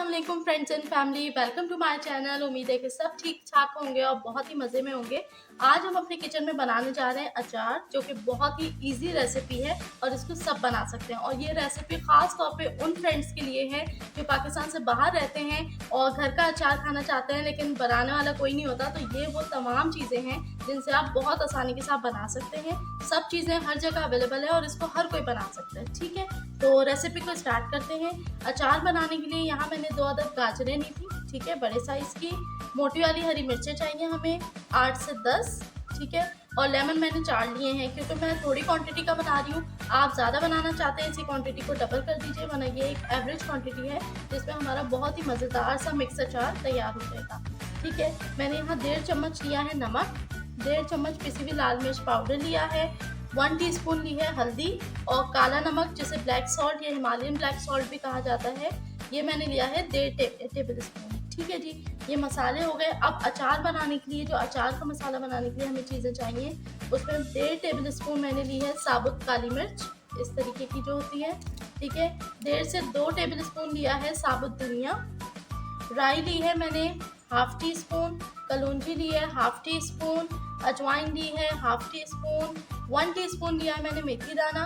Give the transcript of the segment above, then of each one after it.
अस्सलाम friends and family, welcome to my channel. उम्मीद है कि सब ठीक ठाक होंगे और बहुत ही मज़े में होंगे। आज हम अपने किचन में बनाने जा रहे हैं अचार, जो कि बहुत ही इजी रेसिपी है और इसको सब बना सकते हैं। और ये रेसिपी ख़ास तौर पे उन फ्रेंड्स के लिए है जो पाकिस्तान से बाहर रहते हैं और घर का अचार खाना चाहते हैं लेकिन बनाने वाला कोई नहीं होता। तो ये वो तमाम चीज़ें हैं जिनसे आप बहुत आसानी के साथ बना सकते हैं। सब चीज़ें हर जगह अवेलेबल है और इसको हर कोई बना सकता है। ठीक है, तो रेसिपी को स्टार्ट करते हैं। अचार बनाने के लिए यहाँ मैंने 2 अदद गाजरें ली थी, ठीक है, बड़े साइज़ की। मोटी वाली हरी मिर्चें चाहिए हमें 8 से 10, ठीक है। और लेमन मैंने 4 लिए हैं क्योंकि मैं थोड़ी क्वांटिटी का बना रही हूँ। आप ज़्यादा बनाना चाहते हैं इसी क्वांटिटी को डबल कर दीजिए, वरना ये एक एवरेज क्वांटिटी है जिसमें हमारा बहुत ही मज़ेदार सा मिक्स अचार तैयार हो जाएगा। ठीक है, मैंने यहाँ 1.5 चम्मच लिया है नमक, 1.5 चम्मच पिसी हुई लाल मिर्च पाउडर लिया है, 1 टीस्पून ली है हल्दी, और काला नमक जिसे ब्लैक सॉल्ट या हिमालयन ब्लैक सॉल्ट भी कहा जाता है, ये मैंने लिया है 1.5 टेबल स्पून। ठीक है जी, ये मसाले हो गए। अब अचार बनाने के लिए, जो अचार का मसाला बनाने के लिए हमें चीज़ें चाहिए, उसमें 1.5 टेबल स्पून मैंने ली है साबुत काली मिर्च, इस तरीके की जो होती है। ठीक है, 1.5 से 2 टेबल स्पून लिया है साबुत धनिया, राई ली है मैंने हाफ टी स्पून, कलौंजी ली है हाफ टी स्पून, अजवाइन ली है हाफ टी स्पून, 1 टीस्पून लिया है मैंने मेथी दाना,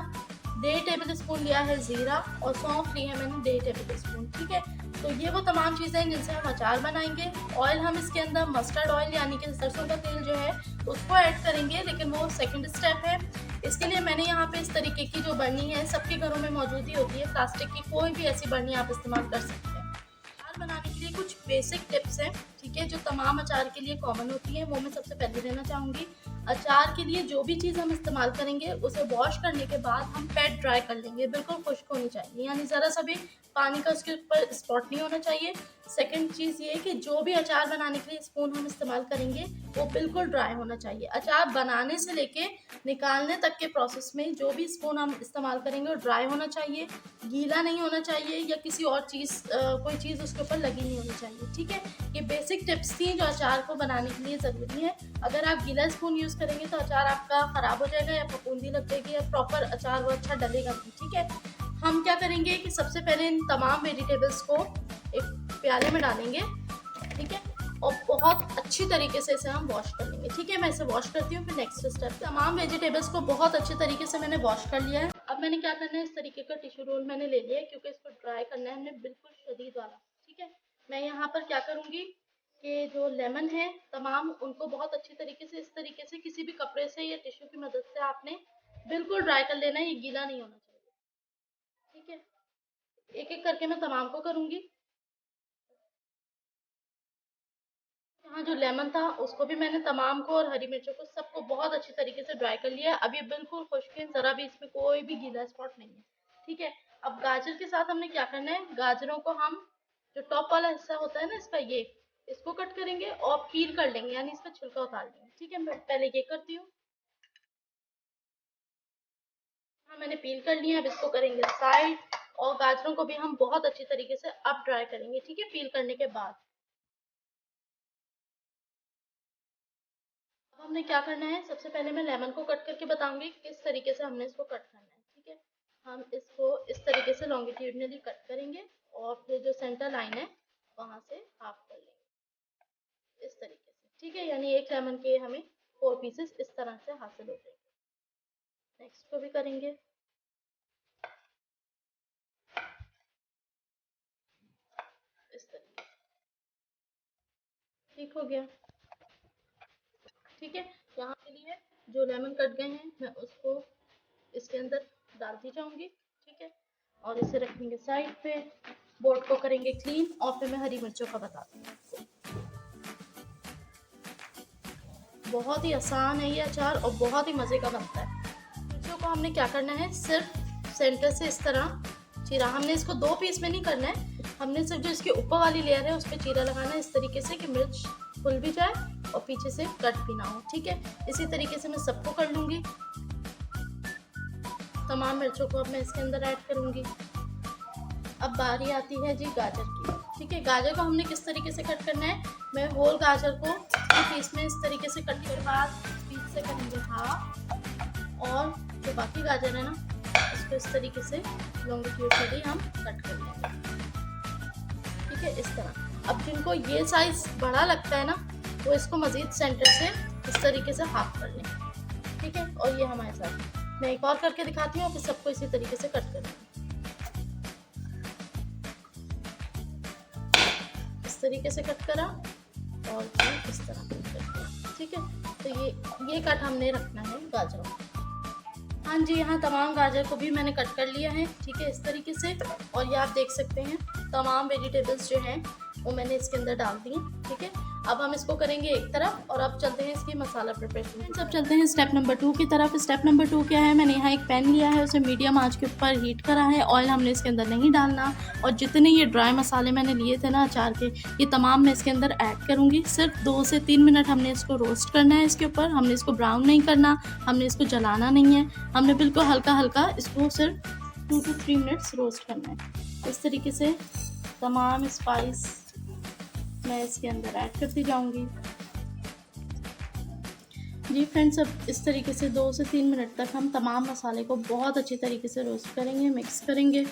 1.5 टेबल स्पून लिया है ज़ीरा, और सौंफ ली है मैंने 1.5 टेबल स्पून। ठीक है, तो ये वो तमाम चीज़ें हैं जिनसे हम अचार बनाएंगे। ऑयल हम इसके अंदर मस्टर्ड ऑयल यानी कि सरसों का तेल जो है उसको ऐड करेंगे, लेकिन वो सेकंड स्टेप है। इसके लिए मैंने यहाँ पे इस तरीके की जो बर्नी है, सबके घरों में मौजूद ही होती है, प्लास्टिक की कोई भी ऐसी बर्नी आप इस्तेमाल कर सकते हैं। अचार बनाने के लिए कुछ बेसिक टिप्स हैं, ठीक है, जो तमाम अचार के लिए कॉमन होती है, वो मैं सबसे पहले देना चाहूँगी। अचार के लिए जो भी चीज़ हम इस्तेमाल करेंगे उसे वॉश करने के बाद हम पैड ड्राई कर लेंगे, बिल्कुल खुश्क होनी चाहिए, यानी ज़रा सा भी पानी का उसके ऊपर स्पॉट नहीं होना चाहिए। सेकंड चीज़ ये है कि जो भी अचार बनाने के लिए स्पून हम इस्तेमाल करेंगे वो बिल्कुल ड्राई होना चाहिए। अचार बनाने से लेके निकालने तक के प्रोसेस में जो भी स्पून हम इस्तेमाल करेंगे वो ड्राई होना चाहिए, गीला नहीं होना चाहिए, या किसी और चीज़ कोई चीज़ उसके ऊपर लगी नहीं होनी चाहिए। ठीक है, ये बेसिक टिप्स थी जो अचार को बनाने के लिए ज़रूरी है। अगर आप गीला स्पून यूज़ करेंगे तो अचार आपका ख़राब हो जाएगा या फफूंदी लग जाएगी, या प्रॉपर अचार वो अच्छा डलेगा नहीं। ठीक है, हम क्या करेंगे कि सबसे पहले इन तमाम वेजिटेबल्स को एक प्याले में डालेंगे, ठीक है, और बहुत अच्छी तरीके से इसे हम वॉश कर लेंगे। ठीक है, मैं इसे वॉश करती हूँ, फिर नेक्स्ट स्टेप। तमाम वेजिटेबल्स को बहुत अच्छे तरीके से मैंने वॉश कर लिया है। अब मैंने क्या करना है, इस तरीके का टिश्यू रोल मैंने ले लिया है क्योंकि इसको ड्राई करना है हमने बिल्कुल शदीद वाला। ठीक है, मैं यहाँ पर क्या करूँगी कि जो लेमन है तमाम, उनको बहुत अच्छी तरीके से इस तरीके से किसी भी कपड़े से या टिश्यू की मदद से आपने बिल्कुल ड्राई कर लेना है, ये गीला नहीं होना चाहिए। ठीक है, एक एक करके मैं तमाम को करूँगी। यहाँ जो लेमन था उसको भी मैंने तमाम को, और हरी मिर्चों को, सबको बहुत अच्छी तरीके से ड्राई कर लिया है। अब ये बिल्कुल खुश्क है, ज़रा भी इसमें कोई भी गीला स्पॉट नहीं है। ठीक है, अब गाजर के साथ हमने क्या करना है, गाजरों को हम जो टॉप वाला हिस्सा होता है ना इसका, ये इसको कट करेंगे और पील कर लेंगे, यानी इसका छिलका उतार लेंगे। ठीक है, मैं पहले ये करती हूँ। हाँ, मैंने पील कर लिया, अब इसको करेंगे साइड, और गाजरों को भी हम बहुत अच्छी तरीके से अब ड्राई करेंगे। ठीक है, पील करने के बाद अब हमने क्या करना है, सबसे पहले मैं लेमन को कट करके बताऊंगी किस तरीके से हमने इसको कट करना है। ठीक है, हम इसको इस तरीके से लॉन्गिट्यूडनली कट करेंगे और फिर जो सेंटर लाइन है वहां से हाफ कर लेंगे इस तरीके से। ठीक है, यानी एक लेमन के हमें 4 पीसेस इस तरह से हासिल हो जाएंगे। नेक्स्ट को भी करेंगे इस तरीके से। ठीक हो गया। ठीक है, यहाँ के लिए जो लेमन कट गए हैं मैं उसको इसके अंदर डालती जाऊंगी। ठीक है, और इसे रखेंगे साइड पे, बोर्ड को करेंगे क्लीन, और फिर मैं हरी मिर्चों का बताती हूँ आपको। बहुत ही आसान है ये अचार और बहुत ही मज़े का बनता है। मिर्चों को हमने क्या करना है, सिर्फ सेंटर से इस तरह चीरा, हमने इसको 2 पीस में नहीं करना है, हमने सिर्फ जो इसके ऊपर वाली लेयर है उस पर चीरा लगाना है इस तरीके से कि मिर्च खुल भी जाए और पीछे से कट भी ना हो। ठीक है, इसी तरीके से मैं सबको कर लूँगी। तमाम मिर्चों को अब मैं इसके अंदर ऐड करूँगी। अब बारी आती है जी गाजर की। ठीक है, गाजर को हमने किस तरीके से कट करना है, मैं होल गाजर को पीस में इस तरीके से कट कर बाद पीस से करेंगे हाफ, और जो बाकी गाजर है ना उसको इस तरीके से लॉन्गिट्यूडनली हम कट कर लेंगे। ठीक ठीक है, इस तरह। अब जिनको ये साइज़ बड़ा लगता है ना, वो इसको मज़ीद सेंटर से इस तरीके से हाफ कर लें, ठीक है। और ये हमारे साथ, मैं एक और करके दिखाती हूँ, फिर सबको इसी तरीके से कट करेंगे। इस तरीके से कट करा और इस तरह कट किया, ठीक है। तो ये कट हमने रखना है गाजरों का। हाँ जी, यहाँ तमाम गाजर को भी मैंने कट कर लिया है, ठीक है, इस तरीके से। और ये आप देख सकते हैं तमाम वेजिटेबल्स जो हैं वो मैंने इसके अंदर डाल दिए, ठीक है। अब हम इसको करेंगे एक तरफ और अब चलते हैं इसकी मसाला प्रिपरेशन। अब चलते हैं स्टेप नंबर 2 की तरफ। स्टेप नंबर 2 क्या है, मैंने यहाँ एक पैन लिया है, उसे मीडियम आंच के ऊपर हीट करा है। ऑयल हमने इसके अंदर नहीं डालना, और जितने ये ड्राई मसाले मैंने लिए थे ना अचार के, ये तमाम मैं इसके अंदर ऐड करूँगी। सिर्फ 2 से 3 मिनट हमने इसको रोस्ट करना है इसके ऊपर। हमने इसको ब्राउन नहीं करना, हमने इसको जलाना नहीं है, हमने बिल्कुल हल्का हल्का इसको सिर्फ 2 to 3 मिनट्स रोस्ट करना है। इस तरीके से तमाम स्पाइस मैं इसके अंदर ऐड करती जाऊंगी। जी फ्रेंड्स, अब इस तरीके से 2 से 3 मिनट तक हम तमाम मसाले को बहुत अच्छी तरीके से रोस्ट करेंगे, मिक्स करेंगे।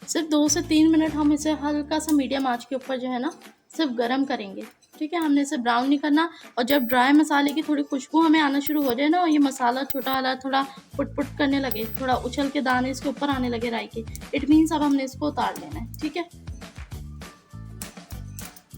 सिर्फ 2 से 3 मिनट हम इसे हल्का सा मीडियम आंच के ऊपर जो है ना सिर्फ गरम करेंगे, ठीक है। हमने इसे ब्राउन नहीं करना। और जब ड्राई मसाले की थोड़ी खुशबू हमें आना शुरू हो जाए ना, और ये मसाला छोटा वाला थोड़ा पुट पुट करने लगे, थोड़ा उछल के दाने इसके ऊपर आने लगे राई के, इट मीन्स अब हमने इसको उतार लेना है, ठीक है।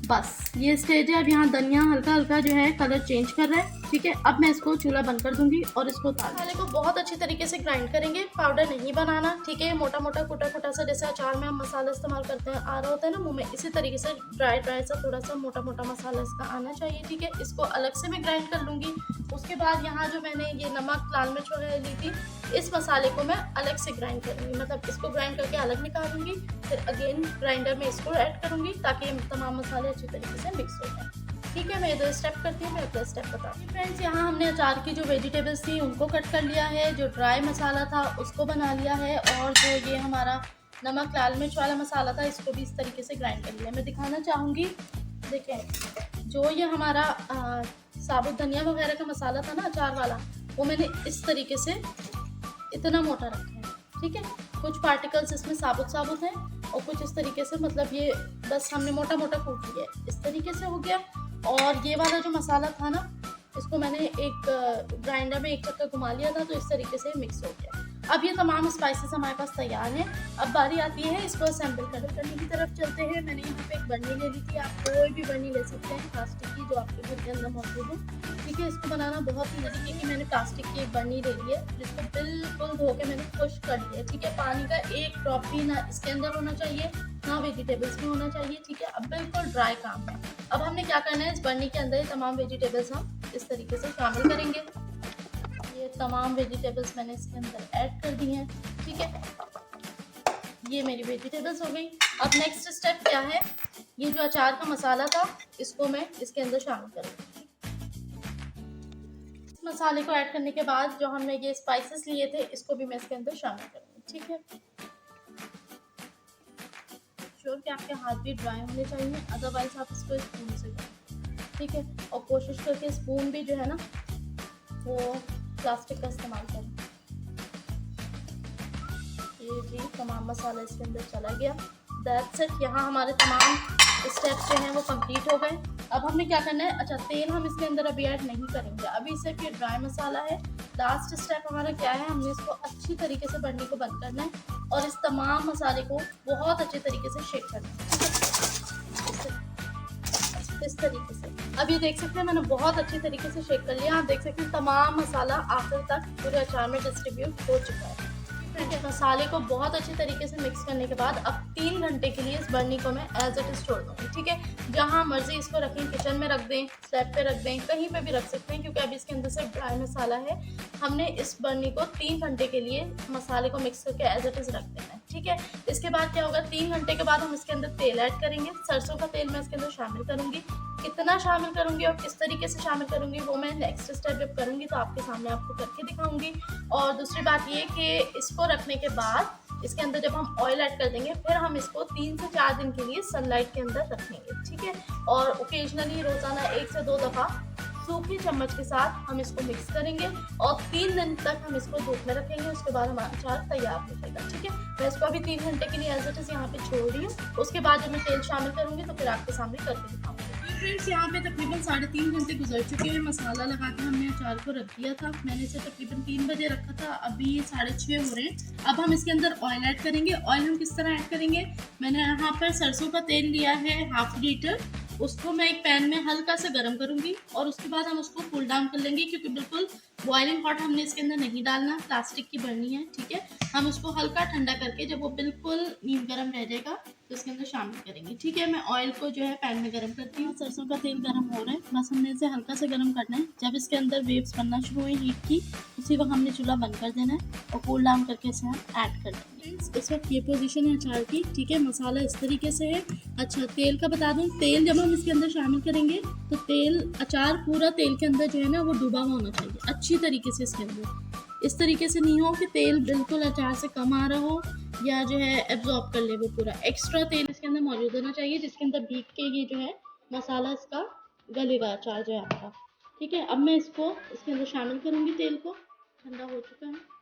बस ये स्टेज है। अब यहाँ धनिया हल्का हल्का जो है कलर चेंज कर रहा है, ठीक है। अब मैं इसको चूल्हा बंद कर दूंगी और इसको उतार। मसाले को बहुत अच्छी तरीके से ग्राइंड करेंगे, पाउडर नहीं बनाना, ठीक है। मोटा मोटा कुटा कुटा सा, जैसे अचार में हम मसाला इस्तेमाल करते हैं आ रहा होता है ना मुंह में, इसी तरीके से ड्राई ड्राई सा थोड़ा सा मोटा मोटा मसाला इसका आना चाहिए, ठीक है। इसको अलग से मैं ग्राइंड कर लूँगी। उसके बाद यहाँ जो मैंने ये नमक लाल मिर्च वगैरह ली थी, इस मसाले को मैं अलग से ग्राइंड करूँगी, मतलब इसको ग्राइंड करके अलग निकालूंगी, फिर अगेन ग्राइंडर में इसको ऐड करूँगी ताकि तमाम मसाले अच्छी तरीके से मिक्स हो जाए, ठीक है। मैं इधर स्टेप करती हूँ, मैं अगला स्टेप बताती हूँ। फ्रेंड्स, यहाँ हमने अचार की जो वेजिटेबल्स थी उनको कट कर लिया है, जो ड्राई मसाला था उसको बना लिया है, और जो ये हमारा नमक लाल मिर्च वाला मसाला था इसको भी इस तरीके से ग्राइंड कर लिया। मैं दिखाना चाहूँगी, देखें जो ये हमारा साबुत धनिया वगैरह का मसाला था ना अचार वाला, वो मैंने इस तरीके से इतना मोटा रखा है, ठीक है। कुछ पार्टिकल्स इसमें साबुत साबुत हैं और कुछ इस तरीके से, मतलब ये बस हमने मोटा मोटा कूट लिया है, इस तरीके से हो गया। और ये वाला जो मसाला था ना, इसको मैंने एक ग्राइंडर में एक चक्कर घुमा लिया था, तो इस तरीके से मिक्स हो गया। अब ये तमाम स्पाइसेस हमारे पास तैयार हैं। अब बारी आती है इसको असेंबल करने की तरफ चलते हैं। मैंने यहाँ पे एक बर्नी ले ली थी, आप कोई भी बर्नी ले सकते हैं प्लास्टिक की जो आपके घर के अंदर मौजूद हो, ठीक है। इसको बनाना बहुत ईजी है, क्योंकि मैंने प्लास्टिक की एक बर्नी ले ली है जिसको बिल्कुल धो के मैंने खुश कर लिया, ठीक है। पानी का एक ड्रॉप भी ना इसके अंदर होना चाहिए, ना वेजिटेबल्स में होना चाहिए, ठीक है। अब बिल्कुल ड्राई काम है। अब हमने क्या करना है, इस बर्नी के अंदर तमाम वेजिटेबल्स हम इस तरीके से शामिल करेंगे। ये तमाम वेजिटेबल्स मैंने इसके अंदर ऐड कर दी हैं, ठीक है। ये मेरी वेजिटेबल्स हो गई। अब नेक्स्ट स्टेप क्या है, ये जो अचार का मसाला था इसको मैं इसके अंदर शामिल करूँगी। इस मसाले को ऐड करने के बाद जो हमने ये स्पाइसेस लिए थे इसको भी मैं इसके अंदर शामिल करूँगी, ठीक है। श्योर कि आपके हाथ भी ड्राई होने चाहिए, अदरवाइज आप इसको स्पून से करें, ठीक है। और कोशिश करके स्पून भी जो है ना वो प्लास्टिक का इस्तेमाल करें। ये जी तमाम मसाला इसके अंदर चला गया। That's it. यहाँ हमारे तमाम स्टेप्स जो हैं वो कंप्लीट हो गए। अब हमने क्या करना है, अच्छा तेल हम इसके अंदर अभी ऐड नहीं करेंगे, अभी सिर्फ ये ड्राई मसाला है। लास्ट स्टेप हमारा क्या है, हमने इसको अच्छी तरीके से बर्नी को बंद करना है और इस तमाम मसाले को बहुत अच्छे तरीके से शेक करना है, इस तरीके से। अब ये देख सकते हैं मैंने बहुत अच्छी तरीके से शेक कर लिया। आप देख सकते हैं तमाम मसाला आखिर तक पूरे अचार में डिस्ट्रीब्यूट हो चुका है। मसाले को बहुत अच्छी तरीके से मिक्स करने के बाद अब 3 घंटे के लिए इस बर्नी को मैं एज इट इज छोड़ दूँगी, ठीक है। जहाँ मर्जी इसको रखें, किचन में रख दें, स्लैब पे रख दें, कहीं पे भी रख सकते हैं, क्योंकि अभी इसके अंदर से ड्राई मसाला है। हमने इस बर्नी को 3 घंटे के लिए मसाले को मिक्स करके एज इट इज रख देना है, ठीक है। इसके बाद क्या होगा, 3 घंटे के बाद हम इसके अंदर तेल ऐड करेंगे। सरसों का तेल मैं इसके अंदर शामिल करूँगी। कितना शामिल करूँगी और किस तरीके से शामिल करूँगी वो मैं नेक्स्ट स्टेप जब करूँगी तो आपके सामने आपको करके दिखाऊँगी। और दूसरी बात ये कि इसको रखने के बाद इसके अंदर जब हम ऑयल ऐड कर देंगे, फिर हम इसको 3 से 4 दिन के लिए सनलाइट के अंदर रखेंगे, ठीक है। और ओकेजनली रोज़ाना 1 से 2 दफ़ा सूखी चम्मच के साथ हम इसको मिक्स करेंगे और 3 दिन तक हम इसको धूप में रखेंगे। उसके बाद हमारा अचार तैयार हो जाएगा। ठीक है, मैं इसको अभी 3 घंटे के लिए एज इट इज यहाँ पे छोड़ रही हूँ। उसके बाद जब मैं तेल शामिल करूँगी तो फिर आपके सामने करके दिखाऊंगी। फ्रेंड्स, यहाँ पे तकरीबन 3.5 घंटे गुजर चुके हैं। मसाला लगा के हमने अचार को रख दिया था। मैंने इसे तकरीबन 3 बजे रखा था, अभी 6:30 हो रहे हैं। अब हम इसके अंदर ऑयल ऐड करेंगे। ऑयल हम किस तरह ऐड करेंगे, मैंने यहाँ पर सरसों का तेल लिया है 1/2 लीटर। उसको मैं एक पैन में हल्का सा गर्म करूंगी और उसके बाद हम उसको कूल डाउन कर लेंगे, क्योंकि बिल्कुल बॉइलिंग हॉट हमने इसके अंदर नहीं डालना, प्लास्टिक की बर्नी है। ठीक है, हम उसको हल्का ठंडा करके जब वो बिल्कुल नीम गर्म रह जाएगा तो इसके अंदर शामिल करेंगे। ठीक है, मैं ऑयल को जो है पैन में गर्म करती हूँ। सरसों का तेल गर्म हो रहा है, बस हमने इसे हल्का से गर्म करना है। जब इसके अंदर वेव्स बनना शुरू हुई हीट की, उसी वक्त हमने चूल्हा बंद कर देना है और कूल डाउन करके इसे हम ऐड कर देंगे। इस वक्त ये पोजीशन है अचार की। ठीक है, मसाला इस तरीके से है। अच्छा, तेल का बता दूं, तेल जब हम इसके अंदर शामिल करेंगे तो तेल, अचार पूरा तेल के अंदर जो है ना वो डूबा हुआ होना चाहिए अच्छी तरीके से इसके अंदर। इस तरीके से नहीं हो कि तेल बिल्कुल अचार से कम आ रहा हो या जो है एब्जॉर्ब कर ले वो पूरा। एक्स्ट्रा तेल इसके अंदर मौजूद होना चाहिए जिसके अंदर भीग के ये जो है मसाला इसका गलेगा, अचार जो है आपका। ठीक है, अब मैं इसको इसके अंदर शामिल करूँगी। तेल को ठंडा हो चुका है।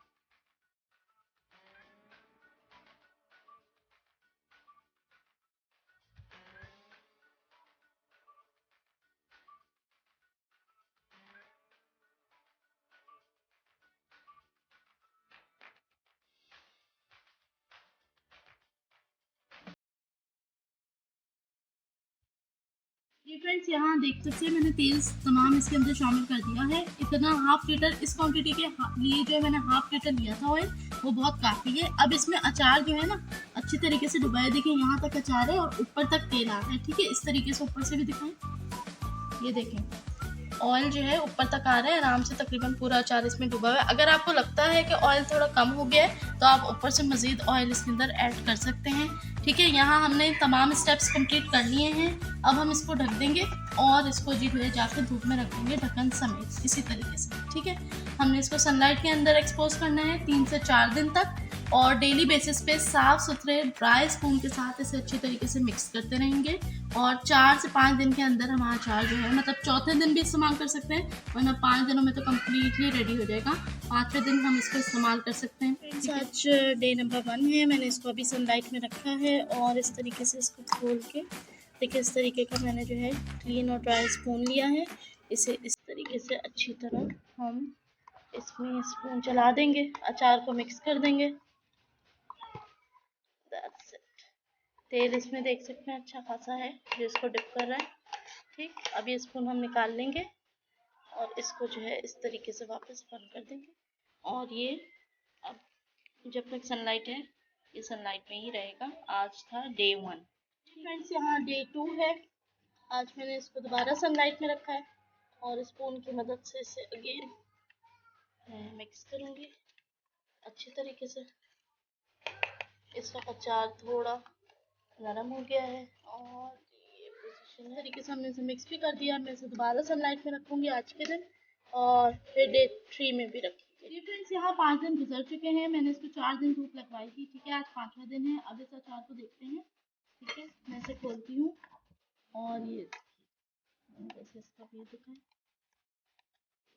जी फ्रेंड्स, यहाँ देख सकते हैं मैंने तेल तमाम इसके अंदर शामिल कर दिया है। इतना 1/2 लीटर, इस क्वांटिटी के लिए जो मैंने 1/2 लीटर लिया था ऑयल, वो बहुत काफ़ी है। अब इसमें अचार जो है ना अच्छी तरीके से डुबाया। देखिए यहाँ तक अचार है और ऊपर तक तेल आ रहा है। ठीक है, इस तरीके से ऊपर से भी दिखाएं, ये देखें ऑयल जो है ऊपर तक आ रहा है आराम से। तकरीबन पूरा अचार इसमें डूबा हुआ है। अगर आपको लगता है कि ऑयल थोड़ा कम हो गया है तो आप ऊपर से मज़ीद ऑयल इसके अंदर ऐड कर सकते हैं। ठीक है, यहाँ हमने तमाम स्टेप्स कंप्लीट कर लिए हैं। अब हम इसको ढक देंगे और इसको जी हुए जाकर धूप में रखेंगे ढक्कन समेत इसी तरीके से। ठीक है, हमने इसको सनलाइट के अंदर एक्सपोज करना है 3 से 4 दिन तक, और डेली बेसिस पे साफ़ सुथरे ड्राई स्पून के साथ इसे अच्छी तरीके से मिक्स करते रहेंगे। और 4 से 5 दिन के अंदर हमारा अचार जो है, मतलब चौथे दिन भी इस्तेमाल कर सकते हैं, वरना 5 दिनों में तो कम्प्लीटली रेडी हो जाएगा। 5वें दिन हम इसको इस्तेमाल कर सकते हैं। आज डे नंबर 1 है। मैंने इसको अभी सनलाइट में रखा है और इस तरीके से इसको खोल के देखिए, इस तरीके का मैंने जो है क्लीन और ड्राई स्पून लिया है। इसे इस तरीके से अच्छी तरह हम इसमें स्पून चला देंगे, अचार को मिक्स कर देंगे। तेल इसमें देख सकते हैं अच्छा खासा है जो इसको डिप कर रहा है। ठीक, अब ये स्पून हम निकाल लेंगे और इसको जो है इस तरीके से वापस बंद कर देंगे। और ये अब जब तक सनलाइट है ये सनलाइट में ही रहेगा। आज था डे 1। फ्रेंड्स, यहाँ डे 2 है। आज मैंने इसको दोबारा सनलाइट में रखा है और स्पून की मदद से इसे अगेन मिक्स करूँगी अच्छी तरीके से। इस वक्त अचार थोड़ा नरम हो गया है और ये पोजीशन है। तरीके से हमने इसे मिक्स भी कर दिया। मैं इसे दोबारा सनलाइट में रखूँगी आज के दिन और फिर डे 3 में भी रखूँगी। जी फ्रेंड्स, यहाँ 5 दिन गुजर चुके हैं। मैंने इसको 4 दिन धूप लगवाई थी। ठीक है, आज 5वां दिन है। अब इस अचार को देखते हैं। ठीक है, मैं इसे खोलती हूँ और ये जैसे इसका व्यू दिखाएं,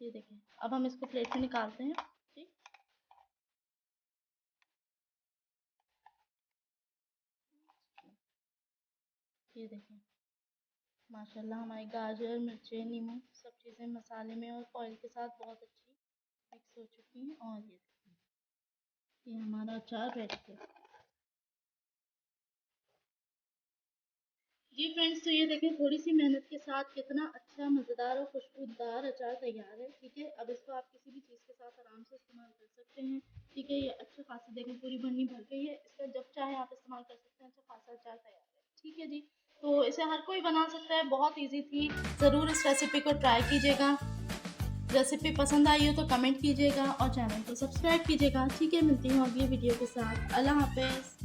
ये देखें। अब हम इसको प्लेट में निकालते हैं। ठीक, ये देखें माशाल्लाह हमारी गाजर, मिर्चें, नींबू सब चीज़ें मसाले में और ऑयल के साथ बहुत अच्छी मिक्स हो चुकी हैं। और ये देखें, ये हमारा अचार रेडी है। जी फ्रेंड्स, तो ये देखें थोड़ी सी मेहनत के साथ कितना अच्छा मज़ेदार और खुशबूदार अचार तैयार है। ठीक है, अब इसको आप किसी भी चीज़ के साथ आराम से इस्तेमाल कर सकते हैं। ठीक है, ये अच्छा खासा देखें पूरी बर्नी भर गई है। इसका जब चाहे आप इस्तेमाल कर सकते हैं। अच्छा खासा अचार तैयार है। ठीक है जी, तो इसे हर कोई बना सकता है, बहुत ईजी थी। ज़रूर इस रेसिपी को ट्राई कीजिएगा। रेसिपी पसंद आई हो तो कमेंट कीजिएगा और चैनल को सब्सक्राइब कीजिएगा। ठीक है, मिलती हूँ अगली वीडियो के साथ। अल्लाह हाफ़िज़।